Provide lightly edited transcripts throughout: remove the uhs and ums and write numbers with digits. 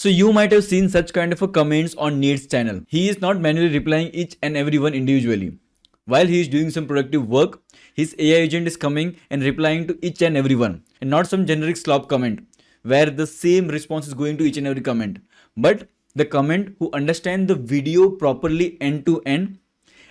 So you might have seen such kind of a comments on Nate's channel. He is not manually replying each and everyone individually. While he is doing some productive work, his AI agent is coming and replying to each and everyone, and not some generic slop comment where the same response is going to each and every comment, but the comment who understand the video properly end to end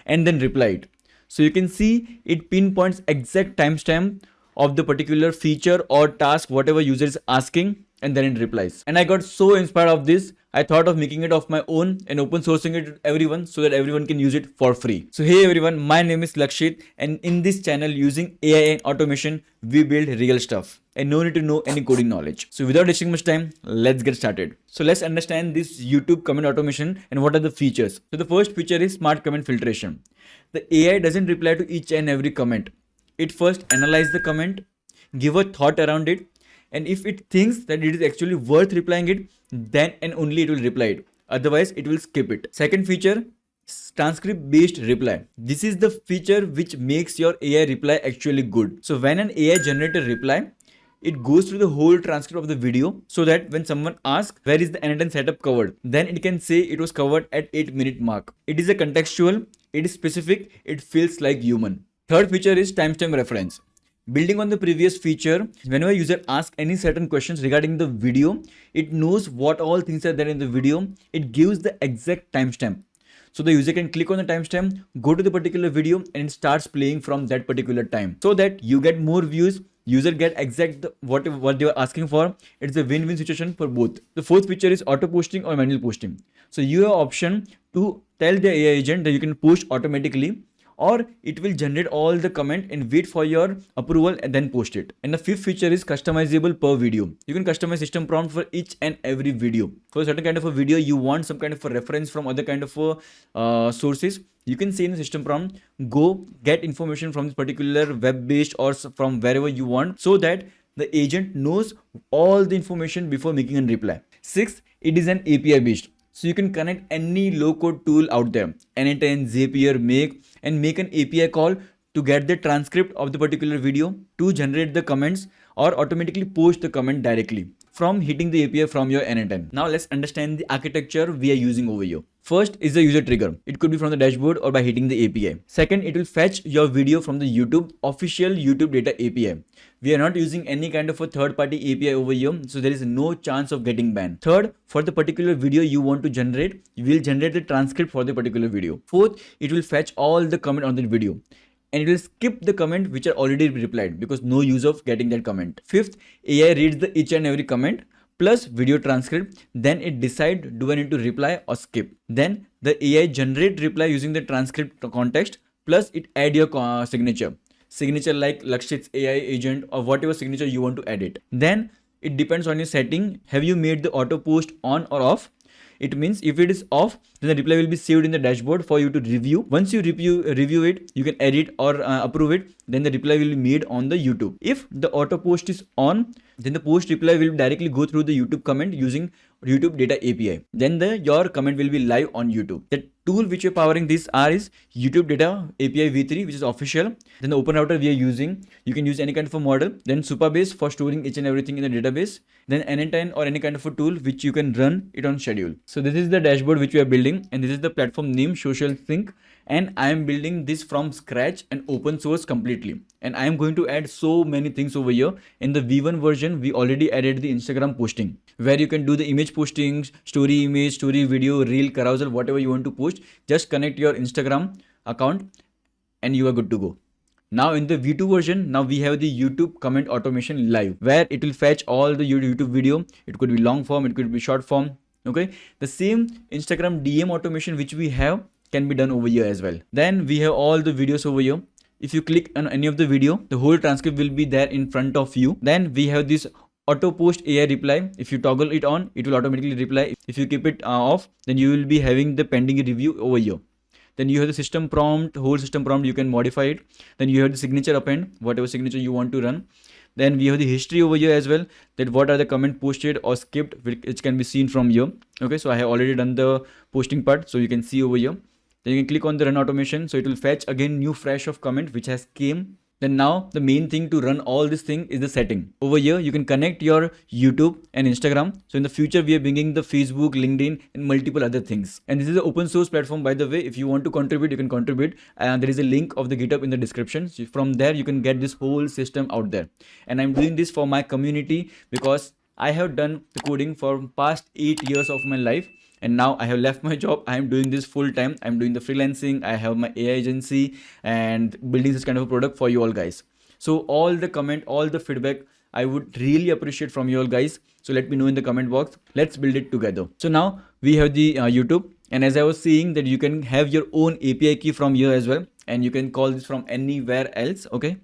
and then reply it. So you can see it pinpoints exact timestamp of the particular feature or task whatever user is asking, and then it replies. And I got so inspired of this, I thought of making it of my own and open sourcing it to everyone so that everyone can use it for free. So hey everyone, my name is Lakshit, and in this channel using AI and automation, we build real stuff and no need to know any coding knowledge. So without wasting much time, let's get started. So let's understand this YouTube comment automation and what are the features. So the first feature is smart comment filtration. The AI doesn't reply to each and every comment. It first analyzes the comment, give a thought around it, and if it thinks that it is actually worth replying it, then and only it will reply it. Otherwise, it will skip it. Second feature, transcript based reply. This is the feature which makes your AI reply actually good. So when an AI generated reply, it goes through the whole transcript of the video so that when someone asks where is the end setup covered, then it can say it was covered at 8-minute mark. It is a contextual, it is specific, it feels like human. Third feature is timestamp reference. Building on the previous feature, whenever user asks any certain questions regarding the video, it knows what all things are there in the video. It gives the exact timestamp. So the user can click on the timestamp, go to the particular video, and it starts playing from that particular time. So that you get more views, user get exact what they are asking for. It's a win-win situation for both. The fourth feature is auto posting or manual posting. So you have option to tell the AI agent that you can post automatically, or it will generate all the comment and wait for your approval and then post it. And the fifth feature is customizable per video. You can customize system prompt for each and every video. For a certain kind of a video, you want some kind of a reference from other kind of sources. You can say in the system prompt, go get information from this particular web-based or from wherever you want, so that the agent knows all the information before making a reply. Sixth, it is an API based. So you can connect any low-code tool out there, anytime Zapier, make an API call to get the transcript of the particular video, to generate the comments or automatically post the comment directly from hitting the API from your anytime. Now let's understand the architecture we are using over here. First is the user trigger. It could be from the dashboard or by hitting the API. Second, it will fetch your video from the YouTube official YouTube data API. We are not using any kind of a third-party API over here, so there is no chance of getting banned. Third, for the particular video you want to generate, you will generate the transcript for the particular video. Fourth, it will fetch all the comment on the video, and it will skip the comment which are already replied because no use of getting that comment. Fifth, AI reads the each and every comment plus video transcript, then it decide do I need to reply or skip. Then the AI generate reply using the transcript context, plus it add your signature like Lakshit's AI agent or whatever signature you want to edit. Then it depends on your setting. Have you made the auto post on or off? It means if it is off, then the reply will be saved in the dashboard for you to review. Once you review it, you can edit or approve it. Then the reply will be made on the YouTube. If the auto post is on, then the post reply will directly go through the YouTube comment using YouTube data API. Then your comment will be live on YouTube. The tool which we're powering this is YouTube data API v3, which is official. Then the open router we are using, you can use any kind of a model. Then Supabase for storing each and everything in the database. Then Anytime or any kind of a tool which you can run it on schedule. So this is the dashboard which we are building, and this is the platform name Social Sync. And I am building this from scratch and open source completely. And I am going to add so many things over here. In the V1 version, we already added the Instagram posting, where you can do the image postings, story image, story video, reel, carousel, whatever you want to post. Just connect your Instagram account and you are good to go. Now in the V2 version, now we have the YouTube comment automation live, where it will fetch all the YouTube video. It could be long form, it could be short form. Okay. The same Instagram DM automation which we have can be done over here as well. Then we have all the videos over here. If you click on any of the video, the whole transcript will be there in front of you. Then we have this auto post AI reply. If you toggle it on, it will automatically reply. If you keep it off, then you will be having the pending review over here. Then you have the system prompt, whole system prompt, you can modify it. Then you have the signature append, whatever signature you want to run. Then we have the history over here as well, that what are the comment posted or skipped, which can be seen from here. Okay, so I have already done the posting part, so you can see over here. Then you can click on the run automation, so it will fetch again new fresh of comment which has came Then now the main thing to run all this thing is the setting. Over here you can connect your YouTube and Instagram. So in the future we are bringing the Facebook, LinkedIn and multiple other things. And this is an open source platform, by the way. If you want to contribute, you can contribute. And there is a link of the GitHub in the description. So from there you can get this whole system out there. And I'm doing this for my community because I have done the coding for past 8 years of my life. And now I have left my job. I am doing this full time. I'm doing the freelancing. I have my AI agency and building this kind of a product for you all guys. So all the comment, all the feedback, I would really appreciate from you all guys. So let me know in the comment box. Let's build it together. So now we have the YouTube. And as I was saying that you can have your own API key from here as well. And you can call this from anywhere else. Okay.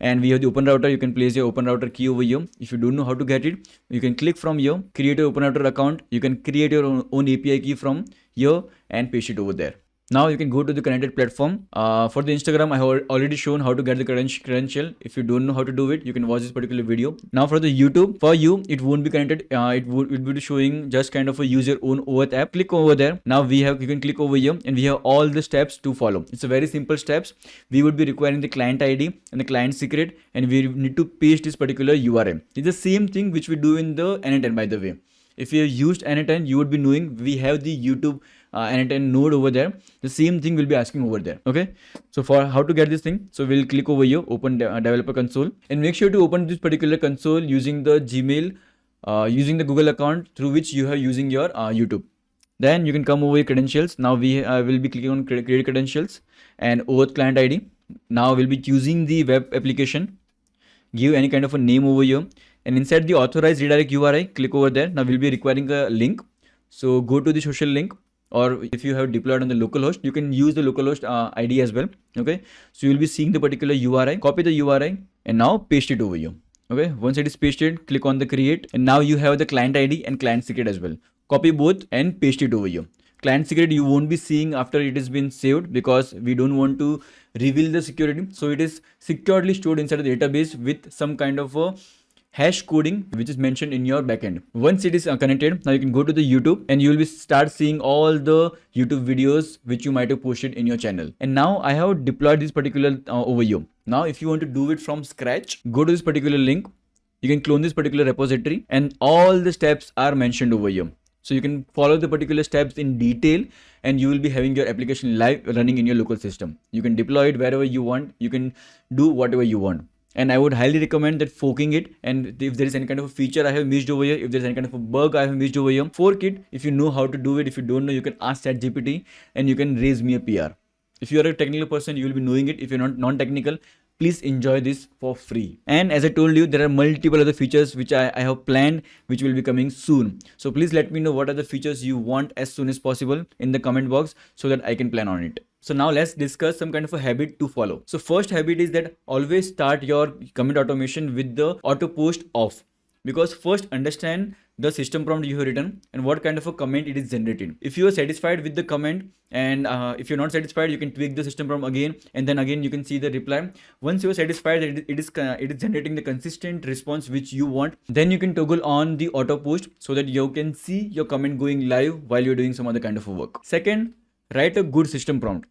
And we have the open router. You can place your open router key over here. If you don't know how to get it, you can click from here, create your open router account. You can create your own API key from here and paste it over there. Now you can go to the connected platform. For the Instagram, I have already shown how to get the credential. If you don't know how to do it, you can watch this particular video. Now for the YouTube, for you, it won't be connected. It will be showing just kind of a use your own OAuth app. Click over there. Now you can click over here and we have all the steps to follow. It's a very simple steps. We would be requiring the client ID and the client secret, and we need to paste this particular URL. It's the same thing which we do in the N10, by the way. If you have used N10, you would be knowing we have the YouTube N10 node over there. The same thing will be asking over there. Okay. So for how to get this thing, so we'll click over here, open developer console, and make sure to open this particular console using the Gmail, using the Google account through which you are using your YouTube. Then you can come over here, credentials. Now we will be clicking on create credentials and OAuth client ID. Now we'll be choosing the web application. Give any kind of a name over here. And inside the authorized redirect URI, click over there. Now we'll be requiring a link. So go to the social link, or if you have deployed on the localhost, you can use the localhost ID as well. Okay. So you'll be seeing the particular URI, copy the URI and now paste it over here. Okay. Once it is pasted, click on the create, and now you have the client ID and client secret as well. Copy both and paste it over here. Client secret you won't be seeing after it has been saved because we don't want to reveal the security. So it is securely stored inside the database with some kind of a hash coding which is mentioned in your backend. Once it is connected, now you can go to the YouTube and you will be start seeing all the YouTube videos which you might have posted in your channel. And now I have deployed this particular over here. Now if you want to do it from scratch, go to this particular link. You can clone this particular repository and all the steps are mentioned over here. So you can follow the particular steps in detail and you will be having your application live running in your local system. You can deploy it wherever you want. You can do whatever you want. And I would highly recommend that forking it. And if there is any kind of a feature I have missed over here, if there's any kind of a bug I have missed over here, fork it. If you know how to do it, if you don't know, you can ask ChatGPT and you can raise me a PR. If you are a technical person, you will be knowing it. If you're not non-technical, please enjoy this for free. And as I told you, there are multiple other features which I have planned, which will be coming soon. So please let me know what are the features you want as soon as possible in the comment box so that I can plan on it. So now let's discuss some kind of a habit to follow. So first habit is that always start your commit automation with the auto post off, because first understand the system prompt you have written and what kind of a comment it is generating. If you are satisfied with the comment and if you're not satisfied, you can tweak the system prompt again, and then again you can see the reply. Once you are satisfied that it is generating the consistent response which you want, then you can toggle on the auto post so that you can see your comment going live while you're doing some other kind of a work. Second, write a good system prompt.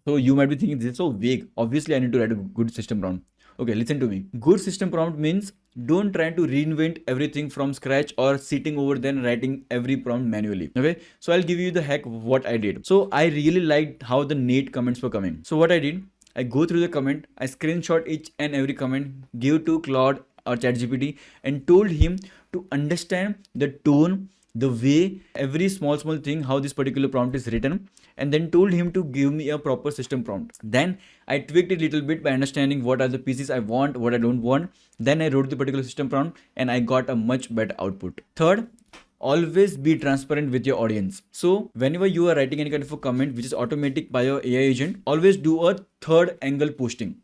So you might be thinking this is so vague. Obviously I need to write a good system prompt. Okay, listen to me. Good system prompt means don't try to reinvent everything from scratch or sitting over then writing every prompt manually. Okay, so I'll give you the hack of what I did. So I really liked how the Nate comments were coming. So what I did, I go through the comment, I screenshot each and every comment, give to Claude or ChatGPT and told him to understand the tone, the way, every small thing, how this particular prompt is written, and then told him to give me a proper system prompt. Then I tweaked it a little bit by understanding what are the pieces I want, what I don't want. Then I wrote the particular system prompt and I got a much better output. Third, always be transparent with your audience. So whenever you are writing any kind of a comment which is automatic by your AI agent, always do a third angle posting.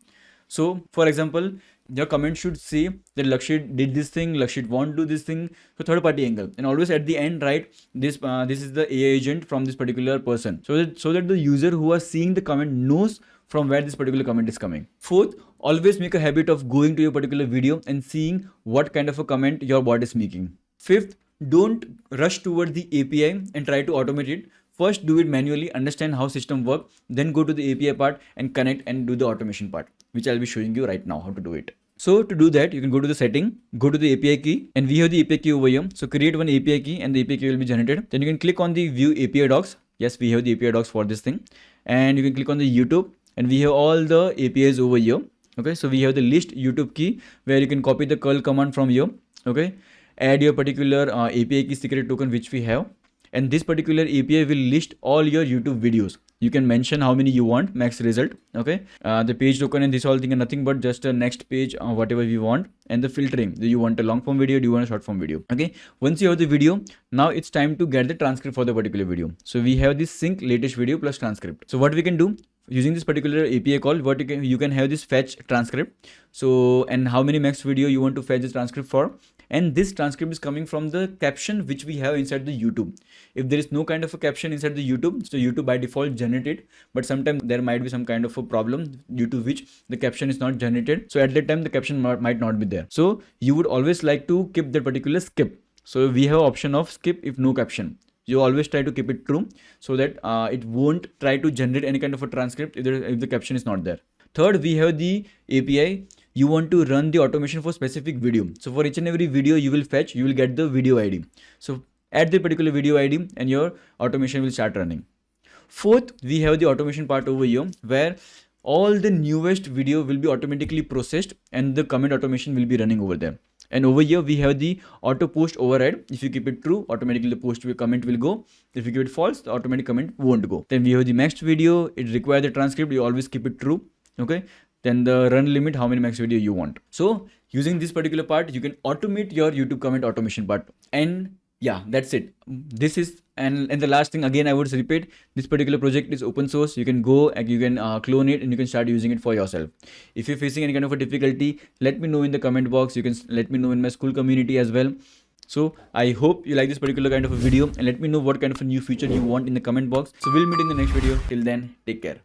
So for example, your comment should say that Lakshit did this thing, Lakshit won't do this thing. So third party angle, and always at the end write this is the AI agent from this particular person, so that the user who are seeing the comment knows from where this particular comment is coming. Fourth, always make a habit of going to your particular video and seeing what kind of a comment your bot is making. Fifth, don't rush toward the API and try to automate it. First do it manually, understand how system work, then go to the API part and connect and do the automation part. which I'll be showing you right now how to do it. So to do that, you can go to the setting, go to the API key, and we have the API key over here. So create one API key and the API key will be generated. Then you can click on the view API docs. Yes, we have the API docs for this thing. And you can click on the YouTube and we have all the APIs over here. Okay, so we have the list YouTube key where you can copy the curl command from here. Okay, add your particular API key secret token which we have. And this particular API will list all your YouTube videos. You can mention how many you want, max result. Okay, the page token and this whole thing are nothing but just a next page, whatever we want. And the filtering, do you want a long form video, do you want a short form video? Okay, once you have the video, now it's time to get the transcript for the particular video. So we have this sync latest video plus transcript. So what we can do using this particular API call, what you can have this fetch transcript. So, and how many max video you want to fetch the transcript for. And this transcript is coming from the caption which we have inside the YouTube. If there is no kind of a caption inside the YouTube, so YouTube by default generate it, but sometimes there might be some kind of a problem due to which the caption is not generated. So at that time the caption might not be there. So you would always like to keep that particular skip. So we have option of skip if no caption. You always try to keep it true so that it won't try to generate any kind of a transcript if the caption is not there. Third, we have the API. You want to run the automation for specific video. So for each and every video you will fetch, you will get the video ID. So add the particular video ID and your automation will start running. Fourth, we have the automation part over here where all the newest video will be automatically processed and the comment automation will be running over there. And over here we have the auto post override. If you keep it true, automatically the post comment will go. If you keep it false, the automatic comment won't go. Then we have the next video. It requires the transcript. You always keep it true. Okay. Then the run limit, how many max video you want. So using this particular part, you can automate your YouTube comment automation part. And yeah, that's it. This is, and the last thing again, I would repeat, this particular project is open source. You can go and you can clone it and you can start using it for yourself. If you're facing any kind of a difficulty, let me know in the comment box. You can let me know in my school community as well. So I hope you like this particular kind of a video and let me know what kind of a new feature you want in the comment box. So we'll meet in the next video. Till then, take care.